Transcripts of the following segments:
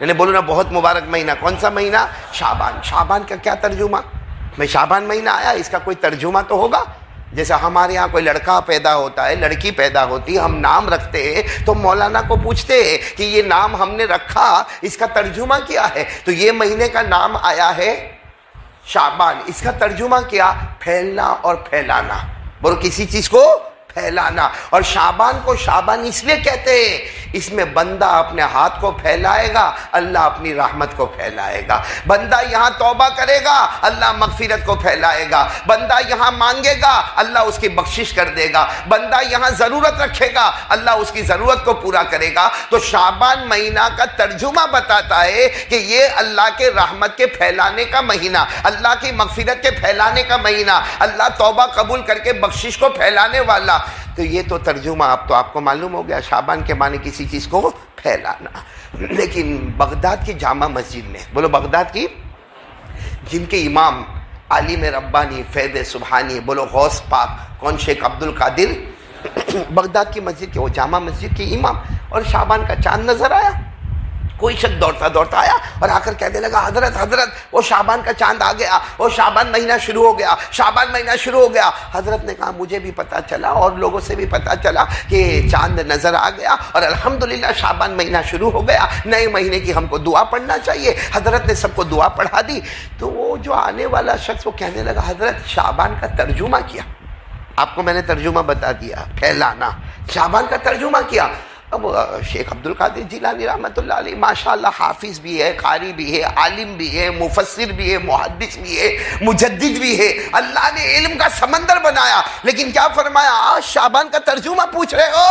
میں نے بولو نا بہت مبارک مہینہ. کون سا مہینہ؟ شعبان. شعبان کا کیا ترجمہ؟ میں شعبان مہینہ آیا اس کا کوئی ترجمہ تو ہوگا. جیسے ہمارے یہاں کوئی لڑکا پیدا ہوتا ہے، لڑکی پیدا ہوتی ہے، ہم نام رکھتے ہیں تو مولانا کو پوچھتے ہیں کہ یہ نام ہم نے رکھا اس کا ترجمہ کیا ہے؟ تو یہ مہینے کا نام آیا ہے شعبان. اس کا ترجمہ کیا؟ پھیلنا اور پھیلانا. بولو کسی چیز کو پھیلانا. اور شعبان کو شعبان اس لیے کہتے ہیں اس میں بندہ اپنے ہاتھ کو پھیلائے گا، اللہ اپنی رحمت کو پھیلائے گا. بندہ یہاں توبہ کرے گا، اللہ مغفرت کو پھیلائے گا. بندہ یہاں مانگے گا، اللہ اس کی بخشش کر دے گا. بندہ یہاں ضرورت رکھے گا، اللہ اس کی ضرورت کو پورا کرے گا. تو شعبان مہینہ کا ترجمہ بتاتا ہے کہ یہ اللہ کے رحمت کے پھیلانے کا مہینہ، اللہ کی مغفرت کے پھیلانے کا مہینہ، اللہ توبہ قبول کر کے بخشش کو پھیلانے والا. تو یہ تو ترجمہ اب تو آپ کو معلوم ہو گیا شعبان کے معنی کسی چیز کو پھیلانا. لیکن بغداد کی جامع مسجد میں، بولو بغداد کی، جن کے امام عالم ربانی فیض سبحانی، بولو غوث پاک کون؟ شیخ عبد القادر. بغداد کی مسجد کے وہ جامع مسجد کے امام. اور شعبان کا چاند نظر آیا. کوئی شخص دوڑتا دوڑتا آیا اور آ کر کہنے لگا حضرت حضرت وہ شعبان کا چاند آ گیا، وہ شعبان مہینہ شروع ہو گیا، شعبان مہینہ شروع ہو گیا. حضرت نے کہا مجھے بھی پتہ چلا اور لوگوں سے بھی پتہ چلا کہ چاند نظر آ گیا اور الحمدللہ شعبان مہینہ شروع ہو گیا. نئے مہینے کی ہم کو دعا پڑھنا چاہیے. حضرت نے سب کو دعا پڑھا دی. تو وہ جو آنے والا شخص وہ کہنے لگا حضرت شعبان کا ترجمہ کیا. آپ کو میں نے ترجمہ بتا دیا، پھیلانا. شعبان کا ترجمہ کیا. اب شیخ عبد القادر جیلانی رحمۃ اللہ علیہ ماشاءاللہ حافظ بھی ہے، قاری بھی ہے، عالم بھی ہے، مفسر بھی ہے، محدث بھی ہے، مجدد بھی ہے. اللہ نے علم کا سمندر بنایا. لیکن کیا فرمایا؟ آج شعبان کا ترجمہ پوچھ رہے ہو،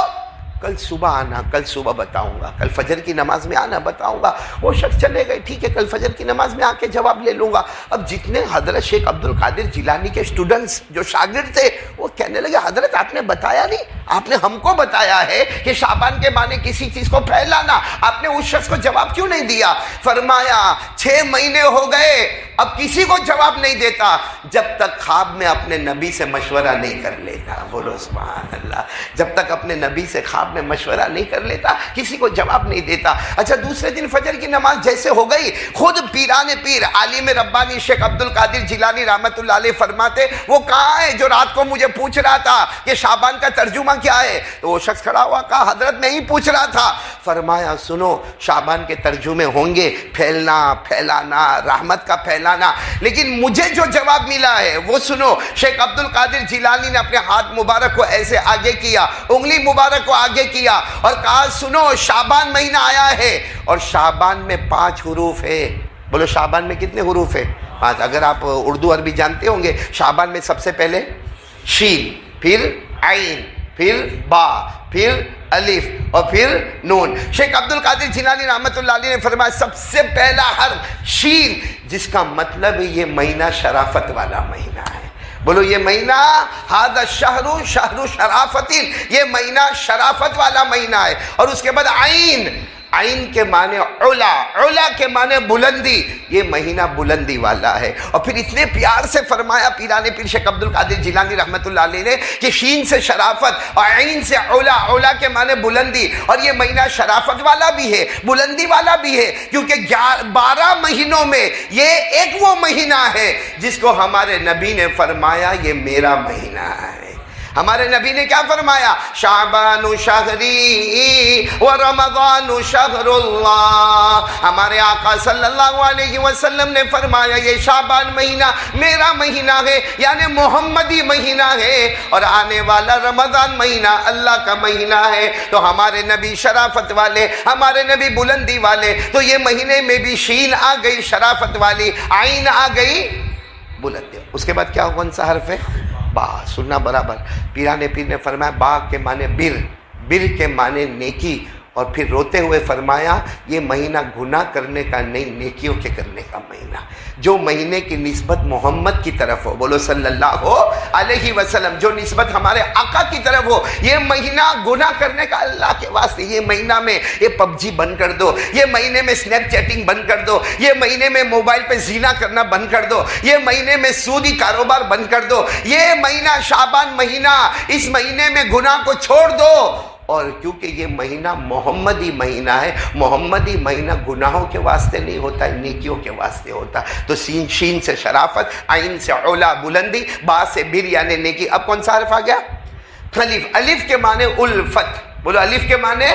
کل صبح آنا، کل صبح بتاؤں گا، کل فجر کی نماز میں آنا بتاؤں گا. وہ شخص چلے گئے، ٹھیک ہے کل فجر کی نماز میں آ کے جواب لے لوں گا. اب جتنے حضرت شیخ عبد القادر جیلانی کے اسٹوڈنٹس جو شاگرد تھے وہ کہنے لگے حضرت آپ نے بتایا نہیں، آپ نے ہم کو بتایا ہے کہ شعبان کے معنی کسی چیز کو پھیلانا. آپ نے اس شخص کو جواب کیوں نہیں دیا؟ فرمایا 6 مہینے ہو گئے اب کسی کو جواب نہیں دیتا جب تک خواب میں اپنے نبی سے مشورہ نہیں کر لیتا. بولو سبحان اللہ. جب تک اپنے نبی سے خواب میں مشورہ نہیں کر لیتا کسی کو جواب نہیں دیتا. اچھا دوسرے دن فجر کی نماز جیسے ہو گئی، خود پیران پیر عالم ربانی شیخ عبد القادر جیلانی رحمۃ اللہ علیہ فرماتے وہ کہاں ہے جو رات کو مجھے پوچھ رہا تھا کہ شعبان کا ترجمہ کیا ہے؟ تو وہ شخص کھڑا ہوا کہا حضرت میں ہی پوچھ رہا تھا. فرمایا سنو شعبان کے ترجمے ہوں گے پھیلنا، پھیلانا، رحمت کا پھیلانا. لیکن مجھے جو جواب ملا ہے وہ سنو. شیخ عبد القادر جیلانی نے اپنے ہاتھ مبارک کو ایسے آگے کیا، انگلی مبارک کو آگے کیا اور کہا سنو شعبان مہینہ آیا ہے اور شعبان میں 5 حروف ہے. بولو شعبان میں کتنے حروف ہے؟ 5. اگر آپ اردو عربی جانتے ہوں گے شعبان میں سب سے پہلے شین، پھر عین، پھر با، پھر الف اور پھر نون. شیخ عبد القادر جیلانی رحمۃ اللہ علیہ نے فرمایا سب سے پہلا حرف شین، جس کا مطلب یہ مہینہ شرافت والا مہینہ ہے. بولو یہ مہینہ ھذا الشہر شہر شرافت، یہ مہینہ شرافت والا مہینہ ہے. اور اس کے بعد عین، عین کے معنی علا، علا کے معنی بلندی، یہ مہینہ بلندی والا ہے. اور پھر اتنے پیار سے فرمایا پیران پیر شیخ عبد القادر جیلانی رحمۃ اللہ علیہ نے کہ شین سے شرافت اور عین سے علا، علا کے معنی بلندی. اور یہ مہینہ شرافت والا بھی ہے، بلندی والا بھی ہے کیونکہ 12 مہینوں میں یہ ایک وہ مہینہ ہے جس کو ہمارے نبی نے فرمایا یہ میرا مہینہ ہے. ہمارے نبی نے کیا فرمایا؟ شعبان شہری و رمضان شہر اللہ. ہمارے آقا صلی اللہ علیہ وسلم نے فرمایا یہ شعبان مہینہ میرا مہینہ ہے، یعنی محمدی مہینہ ہے، اور آنے والا رمضان مہینہ اللہ کا مہینہ ہے. تو ہمارے نبی شرافت والے، ہمارے نبی بلندی والے. تو یہ مہینے میں بھی شین آ گئی شرافت والی، عین آ گئی بلندی. اس کے بعد کیا کون سا حرف ہے؟ با. سننا برابر. پیران پیر نے فرمایا با کے معنی بر، بر کے معنی نیکی. اور پھر روتے ہوئے فرمایا یہ مہینہ گناہ کرنے کا نہیں، نیکیوں کے کرنے کا مہینہ. جو مہینے کی نسبت محمد کی طرف ہو، بولو صلی اللہ علیہ وسلم، جو نسبت ہمارے آقا کی طرف ہو. یہ مہینہ گناہ کرنے کا اللہ کے واسطے. یہ مہینہ میں یہ PUBG بند کر دو، یہ مہینے میں سنیپ چیٹنگ بند کر دو، یہ مہینے میں موبائل پہ زنا کرنا بند کر دو، یہ مہینے میں سودی کاروبار بند کر دو. یہ مہینہ شعبان مہینہ، اس مہینے میں گناہ کو چھوڑ دو اور کیونکہ یہ مہینہ محمدی مہینہ ہے، محمدی مہینہ گناہوں کے واسطے نہیں ہوتا ہے، نیکیوں کے واسطے ہوتا ہے۔ تو شین سے شرافت، عین سے علا بلندی، با سے بر یعنی نیکی۔ اب کون سا حرف آ گیا؟ الف۔ الف کے معنی الفت، بولو الف کے معنی،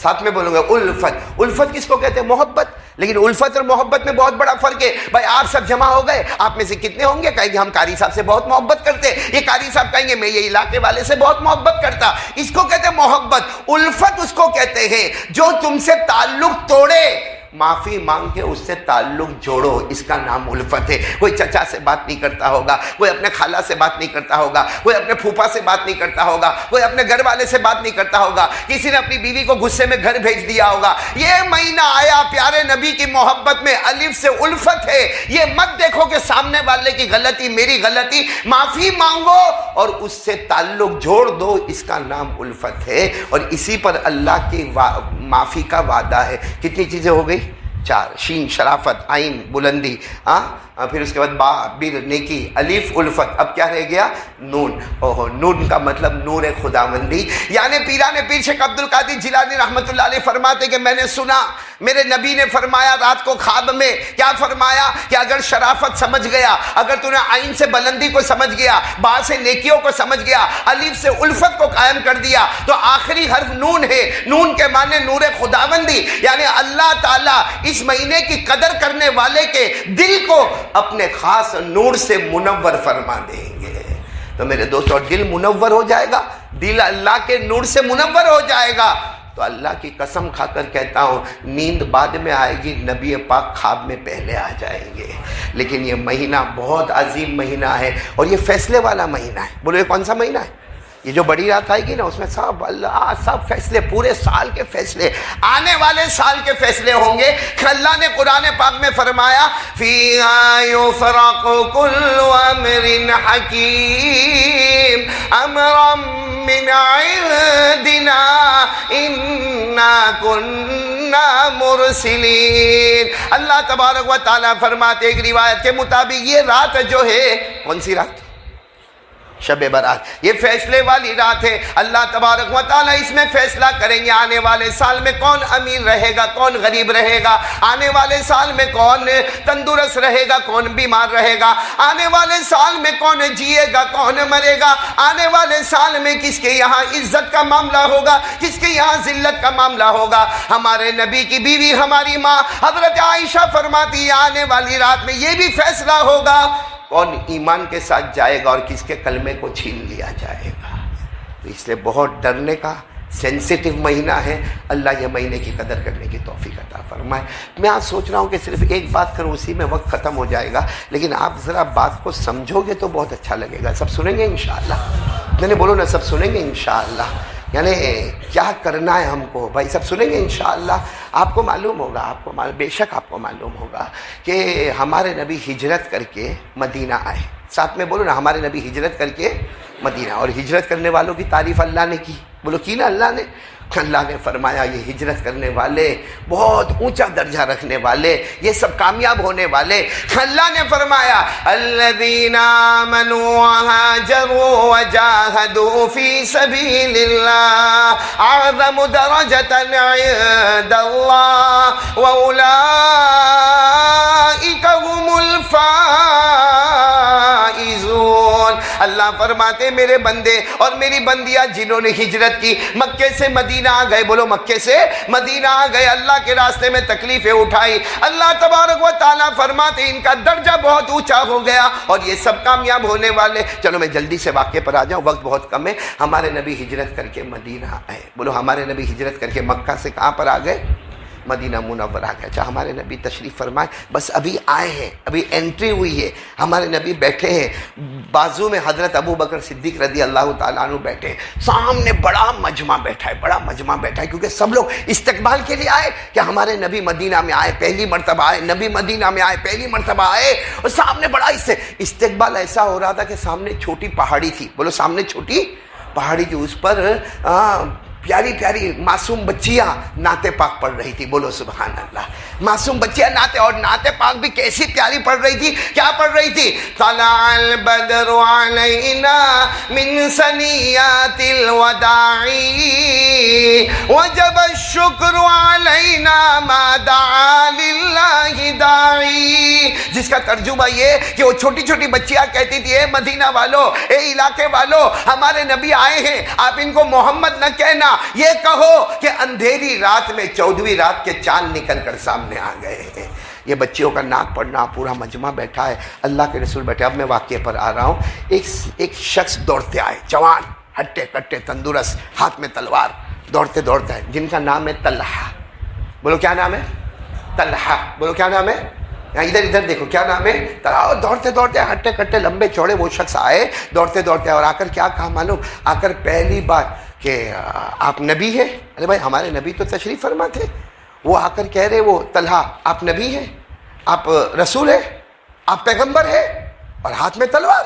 ساتھ میں بولوں گا الفت۔ الفت کس کو کہتے ہیں؟ محبت۔ لیکن الفت اور محبت میں بہت بڑا فرق ہے۔ بھائی آپ سب جمع ہو گئے، آپ میں سے کتنے ہوں گے کہیں گے ہم قاری صاحب سے بہت محبت کرتے ہیں، یہ قاری صاحب کہیں گے میں یہ علاقے والے سے بہت محبت کرتا۔ اس کو کہتے ہیں محبت۔ الفت اس کو کہتے ہیں جو تم سے تعلق توڑے، معافی مانگ کے اس سے تعلق جوڑو، اس کا نام الفت ہے۔ کوئی چچا سے بات نہیں کرتا ہوگا، کوئی اپنے خالہ سے بات نہیں کرتا ہوگا، کوئی اپنے پھوپھا سے بات نہیں کرتا ہوگا، کوئی اپنے گھر والے سے بات نہیں کرتا ہوگا، کسی نے اپنی بیوی کو غصے میں گھر بھیج دیا ہوگا۔ یہ مہینہ آیا پیارے نبی کی محبت میں، الف سے الفت ہے۔ یہ مت دیکھو کہ سامنے والے کی غلطی میری غلطی، معافی مانگو اور اس سے تعلق جوڑ دو، اس کا نام الفت ہے۔ اور اسی پر اللہ کی معافی کا وعدہ ہے۔ کتنی چیزیں ہو گئی؟ 4۔ شین شرافت، عین بلندی، پھر اس کے بعد با بر نیکی، الف الفت۔ اب کیا رہ گیا؟ نون۔ اوہ، نون کا مطلب نور خداوندی، یعنی پیران پیر شیخ عبد القادر جیلانی رحمۃ اللہ علیہ فرماتے کہ میں نے سنا میرے نبی نے فرمایا رات کو خواب میں، کیا فرمایا کہ اگر شرافت سمجھ گیا، اگر تو نے عین سے بلندی کو سمجھ گیا، با سے نیکیوں کو سمجھ گیا، الف سے الفت کو قائم کر دیا، تو آخری حرف نون ہے۔ نون کے معنی نور خداوندی، یعنی اللہ تعالیٰ اس مہینے کی قدر کرنے والے کے دل کو اپنے خاص نور سے منور فرما دیں گے۔ تو میرے دوستو، اور دل منور ہو جائے گا، دل اللہ کے نور سے منور ہو جائے گا، تو اللہ کی قسم کھا کر کہتا ہوں نیند بعد میں آئے گی، نبی پاک خواب میں پہلے آ جائیں گے۔ لیکن یہ مہینہ بہت عظیم مہینہ ہے اور یہ فیصلے والا مہینہ ہے۔ بولو یہ کون سا مہینہ ہے؟ یہ جو بڑی رات آئے گی نا، اس میں سب اللہ سب فیصلے، پورے سال کے فیصلے، آنے والے سال کے فیصلے ہوں گے۔ اللہ نے قرآن پاک میں فرمایا فِيهَا يُفْرَقُ كُلُّ أَمْرٍ حَكِيمٍ أَمْرًا مِّنْ عِندِنَا إِنَّا كُنَّا مُرْسِلِينَ۔ اللہ تبارک و تعالیٰ فرماتے ایک روایت کے مطابق یہ رات جو ہے، کون سی رات؟ شب برات۔ یہ فیصلے والی رات ہے۔ اللہ تبارک و تعالیٰ اس میں فیصلہ کریں گے آنے والے سال میں کون امیر رہے گا، کون غریب رہے گا، آنے والے سال میں کون تندرست رہے گا، کون بیمار رہے گا، آنے والے سال میں کون جیے گا، کون مرے گا، آنے والے سال میں کس کے یہاں عزت کا معاملہ ہوگا، کس کے یہاں ذلت کا معاملہ ہوگا۔ ہمارے نبی کی بیوی ہماری ماں حضرت عائشہ فرماتی ہے آنے والی رات میں یہ بھی فیصلہ ہوگا کون ایمان کے ساتھ جائے گا اور کس کے کلمے کو چھین لیا جائے گا۔ تو اس لیے بہت ڈرنے کا سینسیٹیو مہینہ ہے۔ اللہ یہ مہینے کی قدر کرنے کی توفیق عطا فرمائے۔ میں آج سوچ رہا ہوں کہ صرف ایک بات کروں، اسی میں وقت ختم ہو جائے گا، لیکن آپ ذرا بات کو سمجھو گے تو بہت اچھا لگے گا۔ سب سنیں گے انشاءاللہ؟ میں نے بولو نا، سب سنیں گے انشاءاللہ؟ یعنی کیا کرنا ہے ہم کو، بھائی سب سنیں گے انشاءاللہ؟ آپ کو معلوم ہوگا، بے شک آپ کو معلوم ہوگا کہ ہمارے نبی ہجرت کر کے مدینہ آئے۔ ساتھ میں بولو نا، ہمارے نبی ہجرت کر کے مدینہ، اور ہجرت کرنے والوں کی تعریف اللہ نے کی، بولو کی نا اللہ نے؟ اللہ نے فرمایا یہ ہجرت کرنے والے، بہت اونچا درجہ رکھنے والے، یہ سب کامیاب ہونے والے۔ اللہ نے فرمایا الذین آمنوا وہاجروا وجاہدوا فی سبیل اللہ اعظم درجۃ عند اللہ واولئک هم الفائزون۔ اللہ فرماتے میرے بندے اور میری بندیاں جنہوں نے ہجرت کی، مکے سے مدینہ آ گئے، بولو مکے سے مدینہ آ گئے، اللہ کے راستے میں تکلیفیں اٹھائی، اللہ تبارک و تعالیٰ فرماتے ان کا درجہ بہت اونچا ہو گیا اور یہ سب کامیاب ہونے والے۔ چلو میں جلدی سے واقعے پر آ جاؤں، وقت بہت کم ہے۔ ہمارے نبی ہجرت کر کے مدینہ آئے، بولو ہمارے نبی ہجرت کر کے مکہ سے کہاں پر آ گئے؟ مدینہ منورہ آ گیا۔ اچھا ہمارے نبی تشریف فرمائے، بس ابھی آئے ہیں، ابھی انٹری ہوئی ہے، ہمارے نبی بیٹھے ہیں، بازو میں حضرت ابو بکر صدیق رضی اللہ تعالیٰ عنہ بیٹھے ہیں، سامنے بڑا مجمع بیٹھا ہے، بڑا مجمع بیٹھا ہے، کیونکہ سب لوگ استقبال کے لیے آئے کہ ہمارے نبی مدینہ میں آئے، پہلی مرتبہ آئے، نبی مدینہ میں آئے، پہلی مرتبہ آئے، اور سامنے بڑا استقبال ایسا ہو رہا تھا کہ سامنے چھوٹی پہاڑی تھی، بولو سامنے چھوٹی پہاڑی تھی، اس پر پیاری پیاری معصوم بچیاں نعت پاک پڑھ رہی تھی، بولو سبحان اللہ. معصوم بچیاں نعت، اور نعت پاک بھی کیسی پیاری پڑھ رہی تھی. کیا پڑھ رہی تھی؟ طلع البدر علینا من ثنیات الوداع وجب الشکر علینا ما دعا للہ داعی. جس کا ترجمہ یہ کہ وہ چھوٹی چھوٹی بچیاں کہتی تھی، اے مدینہ والو، اے علاقے والو، ہمارے نبی آئے ہیں، آپ ان کو محمد نہ کہنا، یہ کہو کہ اندھیری رات میں 14ویں رات کے چاند نکل کر سامنے آ گئے ہیں. یہ بچیوں کا نعت پڑھنا، پورا مجمع بیٹھا ہے، اللہ کے رسول بیٹھے. اب میں واقعے پر آ رہا ہوں. ایک شخص دوڑتے آئے، جوان، ہٹے کٹے، تندرست، ہاتھ میں تلوار، دوڑتے دوڑتے ہیں، جن کا نام ہے طلحہ. بولو کیا نام ہے؟ طلحہ. بولو کیا نام ہے؟ ادھر ادھر دیکھو، کیا نام ہے؟ دوڑتے دوڑتے ہٹے کٹے لمبے چوڑے وہ شخص آئے، دوڑتے دوڑتے، اور آ کر کیا کہا معلوم؟ آ کر پہلی بات کہ آپ نبی ہیں؟ ارے بھائی ہمارے نبی تو تشریف فرما تھے. وہ آ کر کہہ رہے، وہ طلحہ، آپ نبی ہیں، آپ رسول ہیں، آپ پیغمبر ہیں، اور ہاتھ میں تلوار.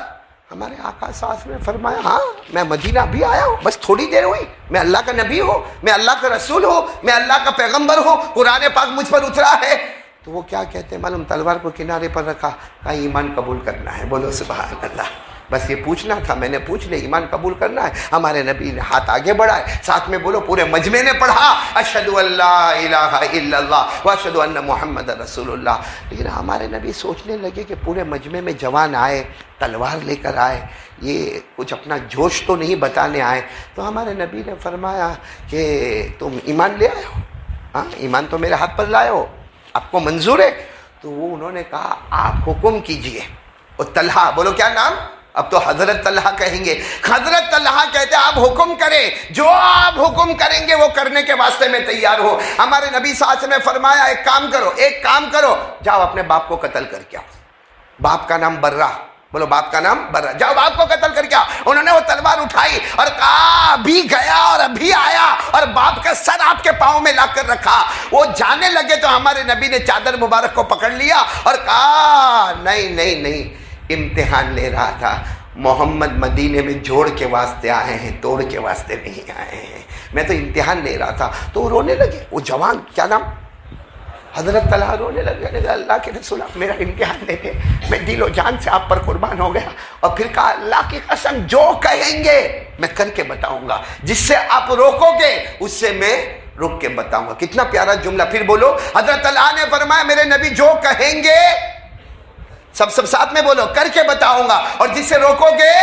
ہمارے آقا صلی اللہ علیہ وسلم نے فرمایا، ہاں میں مدینہ بھی آیا ہوں، بس تھوڑی دیر ہوئی، میں اللہ کا نبی ہوں، میں اللہ کا رسول ہوں، میں اللہ کا پیغمبر ہوں، قرآن پاک مجھ پر اترا ہے. تو وہ کیا کہتے ہیں معلوم؟ تلوار کو کنارے پر رکھا، کہا ایمان قبول کرنا ہے. بولو سبحان اللہ. بس یہ پوچھنا تھا، میں نے پوچھ لیا، ایمان قبول کرنا ہے. ہمارے نبی نے ہاتھ آگے بڑھائے، ساتھ میں بولو پورے مجمع نے پڑھا، اشہد ان لا الہ الا اللہ واشہد ان محمد رسول اللہ. لیکن ہمارے نبی سوچنے لگے کہ پورے مجمع میں جوان آئے، تلوار لے کر آئے، یہ کچھ اپنا جوش تو نہیں بتانے آئے. تو ہمارے نبی نے فرمایا کہ تم ایمان لے آئے ہو؟ ہاں ایمان تو میرے ہاتھ پر لائے ہو، آپ کو منظور ہے؟ تو وہ انہوں نے کہا آپ حکم کیجئے. اور طلحہ، بولو کیا نام؟ اب تو حضرت طلحہ کہیں گے. حضرت طلحہ کہتے ہیں آپ حکم کریں، جو آپ حکم کریں گے وہ کرنے کے واسطے میں تیار ہو. ہمارے نبی صلی اللہ علیہ وسلم نے فرمایا ایک کام کرو، جاؤ اپنے باپ کو قتل کر کے آؤ. باپ کا نام برہ، بولو باپ کا نام برہ، جاؤ باپ کو قتل کر کے آؤ. انہوں نے وہ تلوار اٹھائی اور کہا ابھی گیا اور ابھی آیا، اور باپ کا سر آپ کے پاؤں میں لا کر رکھا. وہ جانے لگے تو ہمارے نبی نے چادر مبارک کو پکڑ لیا اور کہا نہیں، امتحان لے رہا تھا. محمد مدینے میں جوڑ کے واسطے آئے ہیں، توڑ کے واسطے نہیں آئے ہیں. میں تو امتحان لے رہا تھا. تو وہ رونے لگے، وہ جوان، کیا نام؟ حضرت طلحہ رونے لگے، اللہ کے رسول آپ میرا امتحان لے لیں، میں دل و جان سے آپ پر قربان ہو گیا. اور پھر کہا اللہ کی قسم جو کہیں گے میں کر کے بتاؤں گا، جس سے آپ روکو گے اس سے میں رک کے بتاؤں گا. کتنا پیارا جملہ. پھر بولو، حضرت طلحہ نے فرمایا میرے نبی جو کہیں گے، سب ساتھ میں بولو، کر کے بتاؤں گا، اور جس سے روکو گے.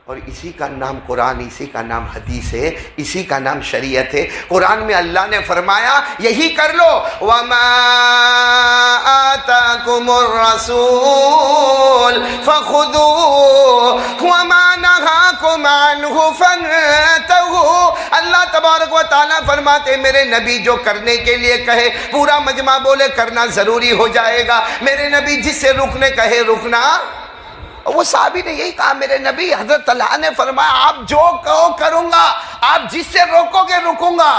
اور اسی کا نام قرآن، اسی کا نام حدیث ہے، اسی کا نام شریعت ہے. قرآن میں اللہ نے فرمایا یہی کر لو، وَمَا آتَاكُمُ الرَّسُولُ فَخُذُوهُ وَمَا نَهَاكُمْ عَنْهُ فَانْتَهُوا. اللہ تبارک و تعالیٰ فرماتے میرے نبی جو کرنے کے لیے کہے، پورا مجمع بولے کرنا ضروری ہو جائے گا. میرے نبی جس سے رکنے کہے رکنا. وہ صحابی نے یہی کہا میرے نبی. حضرت طلحہ نے فرمایا آپ جو کہو کروں گا، آپ جس سے روکو گے رکوں گا.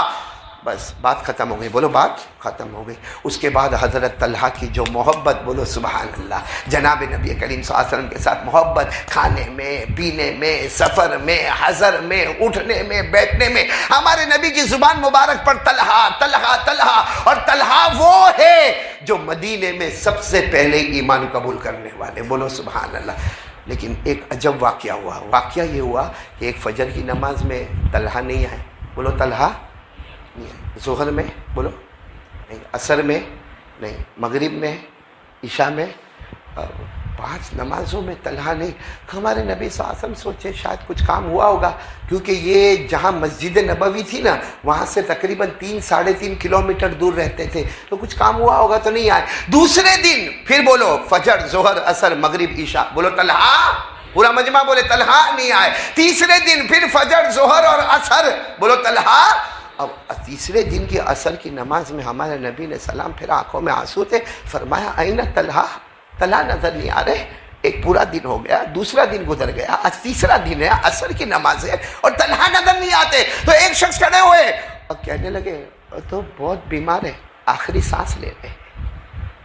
بس بات ختم ہو گئی. بولو بات ختم ہو گئی. اس کے بعد حضرت طلحہ کی جو محبت، بولو سبحان اللہ، جناب نبی کریم صلی اللہ علیہ وسلم کے ساتھ محبت، کھانے میں، پینے میں، سفر میں، حضر میں، اٹھنے میں، بیٹھنے میں. ہمارے نبی کی زبان مبارک پر طلحہ طلحہ طلحہ. اور طلحہ وہ ہے جو مدینے میں سب سے پہلے ایمان قبول کرنے والے. بولو سبحان اللہ. لیکن ایک عجب واقعہ ہوا. واقعہ یہ ہوا کہ ایک فجر کی نماز میں طلحہ نہیں آئے. بولو طلحہ. ظہر میں بولو نہیں، عصر میں نہیں، مغرب میں، عشاء میں، 5 نمازوں میں طلحہ نہیں. ہمارے نبی صلی اللہ علیہ وسلم سوچے شاید کچھ کام ہوا ہوگا، کیونکہ یہ جہاں مسجد نبوی تھی نا وہاں سے تقریباً 3-3.5 کلومیٹر دور رہتے تھے، تو کچھ کام ہوا ہوگا تو نہیں آئے. دوسرے دن پھر بولو فجر، ظہر، عصر، مغرب، عشاء، بولو طلحہ. پورا مجمع بولے طلحہ نہیں آئے. تیسرے دن پھر فجر، ظہر اور عصر، بولو طلحہ. اب تیسرے دن کی عصر کی نماز میں ہمارے نبی نے سلام پھر، آنکھوں میں آنسو تھے. فرمایا آئینہ طلحہ، طلحہ نظر نہیں آ رہے. ایک پورا دن ہو گیا، دوسرا دن گزر گیا، آج تیسرا دن ہے، عصر کی نماز ہے اور طلحہ نظر نہیں آتے. تو ایک شخص کھڑے ہوئے اور کہنے لگے تو بہت بیمار ہے، آخری سانس لے رہے،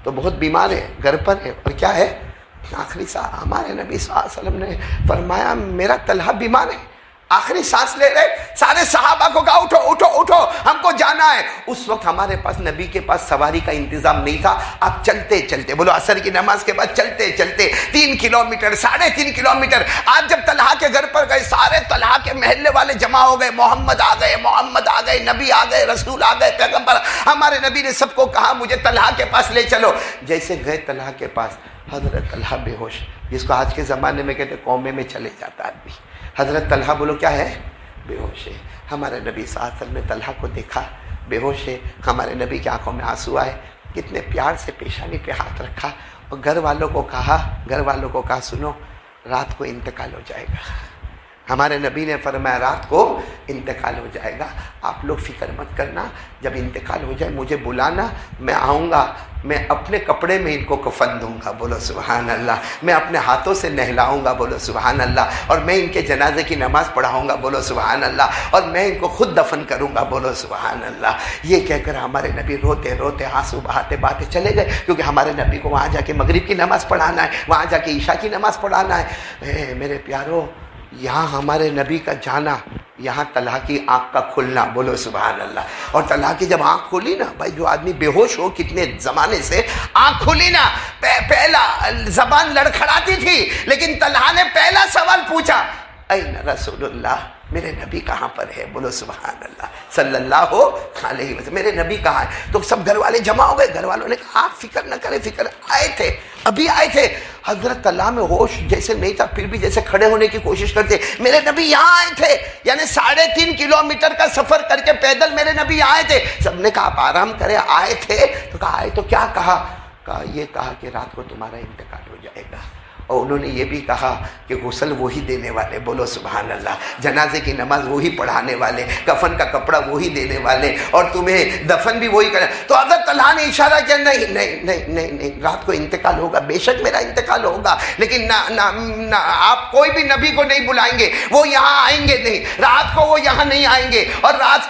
تو بہت بیمار ہے، گھر پر ہے، اور کیا ہے آخری سانس. ہمارے نبی صلی اللہ علیہ وسلم نے فرمایا میرا طلحہ بیمار ہے، آخری سانس لے رہے, سارے صحابہ کو کہا اٹھو اٹھو اٹھو ہم کو جانا ہے. اس وقت ہمارے پاس نبی کے پاس سواری کا انتظام نہیں تھا. آپ چلتے چلتے, بولو عصر کی نماز کے بعد چلتے چلتے 3 کلومیٹر 3.5 کلومیٹر. آپ جب طلحہ کے گھر پر گئے, سارے طلحہ کے محلے والے جمع ہو گئے, محمد آ گئے, محمد آ گئے, نبی آ گئے, رسول آ گئے, پیغمبر. ہمارے نبی نے سب کو کہا مجھے طلحہ کے پاس لے چلو. جیسے گئے طلحہ کے پاس, حضرت طلحہ بے ہوش, جس کو آج کے زمانے میں کہتے قومے میں چلے جاتا آدمی. حضرت طلحہ بولو کیا ہے؟ بے ہوش ہے. ہمارے نبی صلی اللہ علیہ وسلم نے طلحہ کو دیکھا بے ہوش ہے. ہمارے نبی کی آنکھوں میں آنسو آئے, کتنے پیار سے پیشانی پہ ہاتھ رکھا اور گھر والوں کو کہا سنو رات کو انتقال ہو جائے گا. ہمارے نبی نے فرمایا رات کو انتقال ہو جائے گا, آپ لوگ فکر مت کرنا, جب انتقال ہو جائے مجھے بلانا, میں آؤں گا, میں اپنے کپڑے میں ان کو کفن دوں گا, بولو سبحان اللہ, میں اپنے ہاتھوں سے نہلاؤں گا, بولو سبحان اللہ, اور میں ان کے جنازے کی نماز پڑھاؤں گا, بولو سبحان اللہ, اور میں ان کو خود دفن کروں گا, بولو سبحان اللہ. یہ کہہ کر ہمارے نبی روتے روتے آنسو بہاتے چلے گئے, کیونکہ ہمارے نبی کو وہاں جا کے مغرب کی نماز پڑھانا ہے, وہاں جا کے عشاء کی نماز پڑھانا ہے. میرے پیارو, یہاں ہمارے نبی کا جانا, یہاں طلحہ کی آنکھ کا کھلنا, بولو سبحان اللہ. اور طلحہ کی جب آنکھ کھلی نا, بھائی جو آدمی بے ہوش ہو کتنے زمانے سے, آنکھ کھلی نا, پہلا زبان لڑکھڑاتی تھی, لیکن طلحہ نے پہلا سوال پوچھا, این رسول اللہ, میرے نبی کہاں پر ہے, بولو سبحان اللہ صلی اللہ علیہ وسلم, میرے نبی کہاں ہے. تو سب گھر والے جمع ہو گئے, گھر والوں نے کہا آپ فکر نہ کریں, فکر آئے تھے, ابھی آئے تھے. حضرت طلحہ میں ہوش جیسے نہیں تھا, پھر بھی جیسے کھڑے ہونے کی کوشش کرتے, میرے نبی یہاں آئے تھے, یعنی 3.5 کلومیٹر کا سفر کر کے پیدل میرے نبی یہاں آئے تھے. سب نے کہا آپ آرام کریں, آئے تھے تو کہا آئے تو کیا کہا یہ کہا کہ رات کو تمہارا انتقال ہو جائے گا. اور انہوں نے یہ بھی کہا کہ غسل وہی دینے والے, بولو سبحان اللہ, جنازے کی نماز وہی پڑھانے والے, کفن کا کپڑا وہی دینے والے, اور تمہیں دفن بھی وہی کرے. تو حضرت طلحہ نے اشارہ کیا, نہیں نہیں نہیں نہیں نہیں, رات کو انتقال ہوگا, بے شک میرا انتقال ہوگا, لیکن نہ آپ کوئی بھی نبی کو نہیں بلائیں گے, وہ یہاں آئیں گے نہیں, رات کو وہ یہاں نہیں آئیں گے, اور رات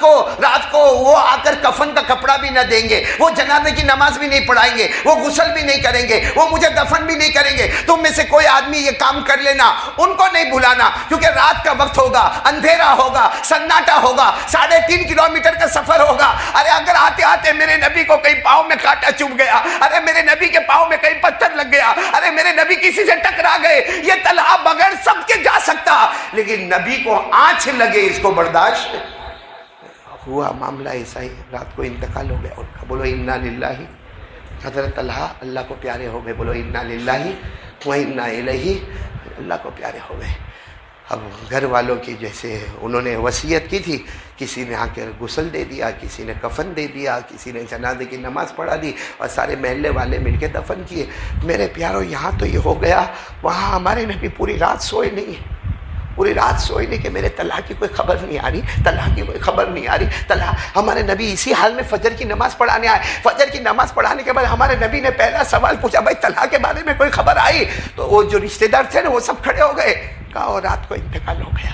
کو وہ آ کر کفن کا کپڑا بھی نہ دیں گے, وہ جنازے کی نماز بھی نہیں پڑھائیں گے, وہ غسل بھی نہیں کریں گے, وہ مجھے دفن بھی نہیں کریں گے. تم میں سے کوئی آدمی یہ کام کر لینا, ان کو نہیں بلانا, کیونکہ رات کا وقت ہوگا, اندھیرا ہوگا, سناٹا ہوگا, 3.5 کلومیٹر کا سفر ہوگا. ارے اگر آتے آتے میرے نبی کو کہیں پاؤں میں کانٹا چبھ گیا, ارے میرے نبی کے پاؤں میں کہیں پتھر لگ گیا, ارے میرے نبی کسی سے ٹکرا گئے, یہ طلحہ بغیر سب کے جا سکتا, لیکن نبی کو آنچ لگے اس کو برداشت ہوا. معاملہ ایسا ہی, رات کو انتقال ہو گیا. اور بولو انا للہ, حضرت طلحہ اللہ کو پیارے ہو گئے, بولو انا للہ وَإِنَّا إِلَيْهِ, اللہ کو پیارے ہو گئے. اب گھر والوں کی جیسے انہوں نے وصیت کی تھی, کسی نے آ کر غسل دے دیا, کسی نے کفن دے دیا, کسی نے جنازے کی نماز پڑھا دی, اور سارے محلے والے مل کے دفن کیے. میرے پیاروں, یہاں تو یہ ہو گیا, وہاں ہمارے نبی پوری رات سوئے نہیں, پوری رات سوئے نہیں, کہ میرے طلحہ کی کوئی خبر نہیں آ رہی, طلحہ کی کوئی خبر نہیں آ رہی. طلحہ, ہمارے نبی اسی حال میں فجر کی نماز پڑھانے آئے. فجر کی نماز پڑھانے کے بعد ہمارے نبی نے پہلا سوال پوچھا, بھائی طلحہ کے بارے میں کوئی خبر آئی؟ تو وہ جو رشتہ دار تھے نا, وہ سب کھڑے ہو گئے, کہا اور رات کو انتقال ہو گیا.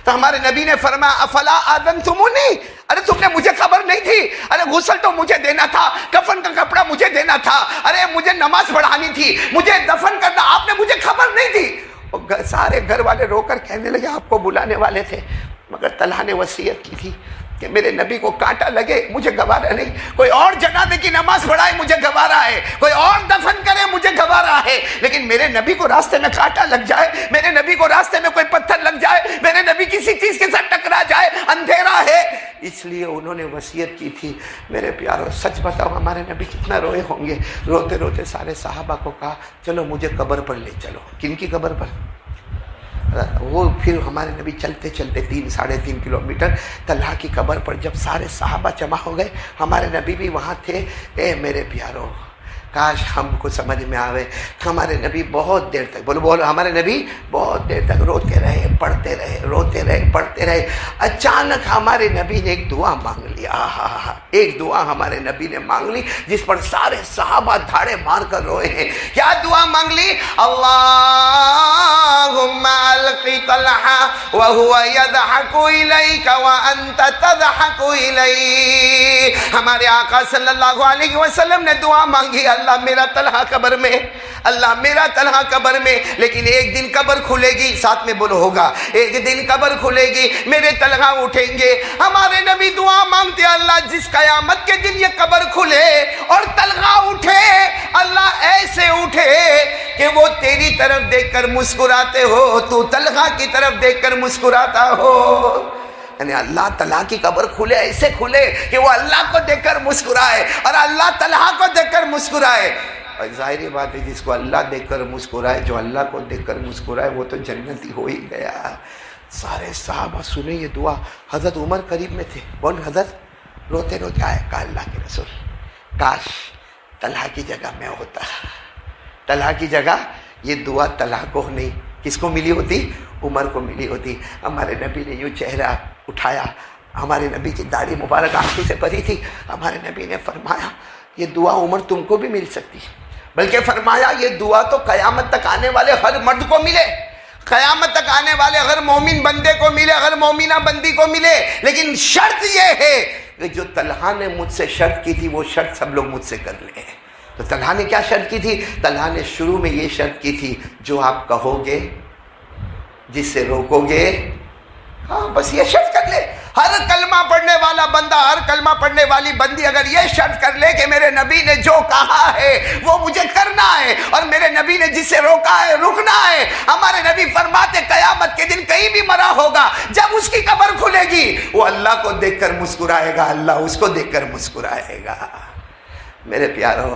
تو ہمارے نبی نے فرمایا افلا آذنتمونی, ارے تم نے مجھے خبر نہیں تھی, ارے غسل تو مجھے دینا تھا, کفن کا کپڑا مجھے دینا تھا, ارے مجھے نماز پڑھانی تھی, مجھے دفن کرنا, آپ نے مجھے خبر نہیں دی. سارے گھر والے رو کر کہنے لگے آپ کو بلانے والے تھے, مگر طلحہ نے وصیت کی تھی کہ میرے نبی کو کانٹا لگے مجھے گوارا نہیں, کوئی اور جنازے کی نماز پڑھائے مجھے گوارا ہے, کوئی اور دفن کرے مجھے گوارا ہے, لیکن میرے نبی کو راستے میں کانٹا لگ جائے, میرے نبی کو راستے میں کوئی پتھر لگ جائے, میرے نبی کسی چیز کے ساتھ ٹکرا جائے, اندھیرا ہے. اس لیے انہوں نے وصیت کی تھی. میرے پیارو, سچ بتاؤ ہمارے نبی کتنا روئے ہوں گے. روتے روتے سارے صحابہ کو کہا چلو مجھے قبر پر لے چلو. کن کی قبر پر؟ وہ پھر ہمارے نبی چلتے چلتے 3.5 کلومیٹر طلحہ کی قبر پر جب سارے صحابہ جمع ہو گئے, ہمارے نبی بھی وہاں تھے. اے میرے پیارو, کاش ہم کو سمجھ میں آوے, ہمارے نبی بہت دیر تک, بولو ہمارے نبی بہت دیر تک روتے رہے, پڑھتے رہے, روتے رہے, پڑھتے رہے. اچانک ہمارے نبی نے ایک دعا مانگ لی. ایک دعا ہمارے نبی نے مانگ لی جس پر سارے صحابہ دھاڑے مار کر روئے ہیں. کیا دعا مانگ لی؟ اللہم القی طلحہ وہو یضحک الیک وانت تضحک الیہ. ہمارے آقا صلی اللہ علیہ وسلم نے دعا مانگی, اللہ میرا طلحہ قبر میں، اللہ میرا طلحہ قبر میں، لیکن ایک دن قبر کھلے گی، ساتھ میں بولو ہوگا، ایک دن قبر کھلے گی، میرے طلحہ اٹھیں گے۔ ہمارے نبی دعا مانگتے اللہ جس قیامت کے دن یہ قبر کھلے اور طلحہ اٹھے، اللہ ایسے اٹھے کہ وہ تیری طرف دیکھ کر مسکراتے ہو، تو طلحہ کی طرف دیکھ کر مسکراتا ہو۔ یعنی اللہ طلحہ کی قبر کھلے، ایسے کھلے کہ وہ اللہ کو دیکھ کر مسکرائے اور اللہ طلحہ کو دیکھ کر مسکرائے۔ اور ظاہری بات ہے جس کو اللہ دیکھ کر مسکرائے، جو اللہ کو دیکھ کر مسکرائے، وہ تو جنتی ہو ہی گیا۔ سارے صحابہ سنیں یہ دعا، حضرت عمر قریب میں تھے، کون حضرت روتے روتے آئے، کہا اللہ کے رسول کاش طلحہ کی جگہ میں ہوتا، طلحہ کی جگہ، یہ دعا طلحہ کو نہیں کس کو ملی ہوتی؟ عمر کو ملی ہوتی۔ ہمارے نبی نے یوں چہرہ اٹھایا، ہمارے نبی کی داڑھی مبارک آنکھوں سے بھری تھی، ہمارے نبی نے فرمایا یہ دعا عمر تم کو بھی مل سکتی ہے، بلکہ فرمایا یہ دعا تو قیامت تک آنے والے ہر مرد کو ملے، قیامت تک آنے والے ہر مومن بندے کو ملے، ہر مومنہ بندی کو ملے، لیکن شرط یہ ہے کہ جو طلحہ نے مجھ سے شرط کی تھی وہ شرط سب لوگ مجھ سے کر لیں۔ تو طلحہ نے کیا شرط کی تھی؟ طلحہ نے شروع میں یہ شرط کی تھی جو آپ کہو گے، جس سے روکو گے، ہاں بس یہ شرط کر لے۔ ہر کلمہ پڑھنے والا بندہ، ہر کلمہ پڑھنے والی بندی اگر یہ شرط کر لے کہ میرے نبی نے جو کہا ہے وہ مجھے کرنا ہے، اور میرے نبی نے جس سے روکا ہے رکنا ہے۔ ہمارے نبی فرماتے قیامت کے دن کہیں بھی مرا ہوگا، جب اس کی قبر کھلے گی وہ اللہ کو دیکھ کر مسکرائے گا، اللہ اس کو دیکھ کر مسکرائے گا۔ میرے پیارو،